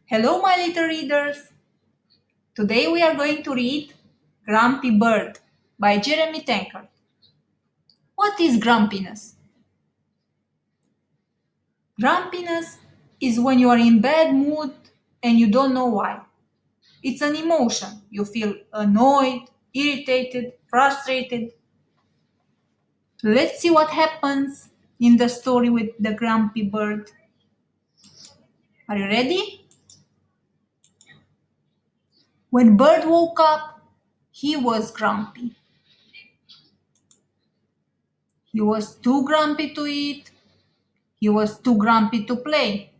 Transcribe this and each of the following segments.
Hello, my little readers. Today we are going to read Grumpy Bird by Jeremy Tankard. What is grumpiness? Grumpiness is when you are in bad mood and you don't know why. It's an emotion. You feel annoyed, irritated, frustrated. Let's see what happens in the story with the grumpy bird. Are you ready? When Bird woke up, he was grumpy. He was too grumpy to eat. He was too grumpy to play.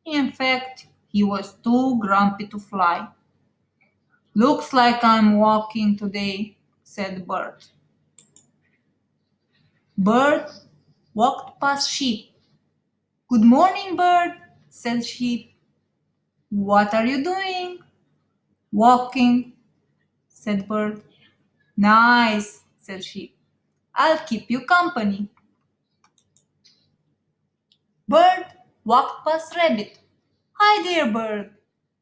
In fact, he was too grumpy to fly. Looks like I'm walking today, said Bird. Bird walked past Sheep. Good morning, Bird, said Sheep. What are you doing? Walking, said Bird. Nice, said Sheep. I'll keep you company. Bird walked past Rabbit. Hi there, Bird,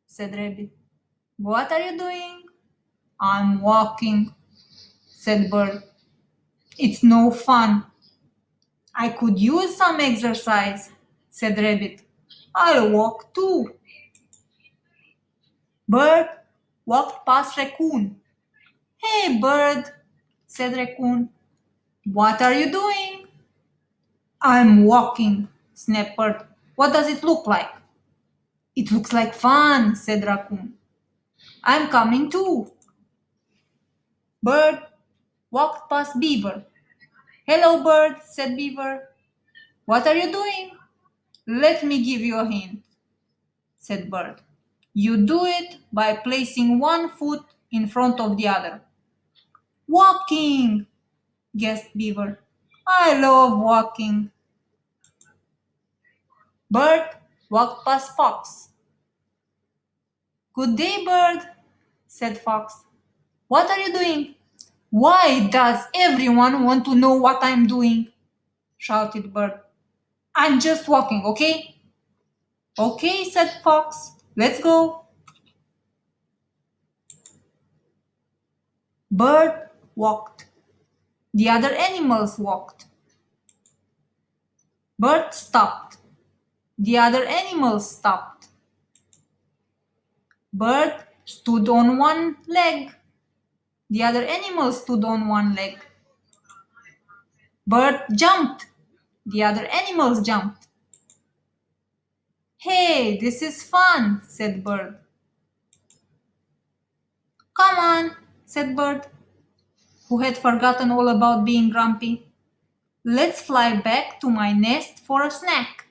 said Rabbit. What are you doing? I'm walking, said Bird. It's no fun. I could use some exercise, said Rabbit. I'll walk too. Bird walked past Raccoon. Hey, Bird, said Raccoon. What are you doing? I'm walking, snapped Bird. What does it look like? It looks like fun, said Raccoon. I'm coming too. Bird walked past Beaver. Hello, Bird, said Beaver. What are you doing? Let me give you a hint, said Bird. You do it by placing one foot in front of the other. Walking, guessed Beaver. I love walking. Bird walked past Fox. Good day, Bird, said Fox. What are you doing? Why does everyone want to know what I'm doing? Shouted Bird. I'm just walking, okay? Okay, said Fox. Let's go. Bird walked. The other animals walked. Bird stopped. The other animals stopped. Bird stood on one leg. The other animals stood on one leg. Bird jumped. The other animals jumped. Hey, this is fun, said Bird. Come on, said Bird, who had forgotten all about being grumpy. Let's fly back to my nest for a snack.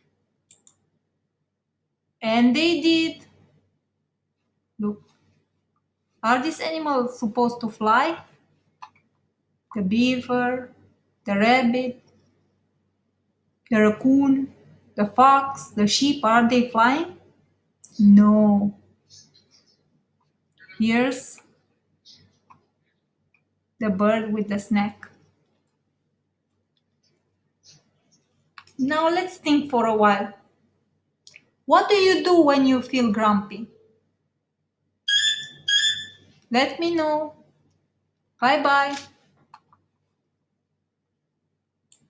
And they did. Look, are these animals supposed to fly? The beaver, the rabbit, the raccoon, the fox, the sheep, are they flying? No. Here's the bird with the snack. Now let's think for a while. What do you do when you feel grumpy? Let me know. Bye bye.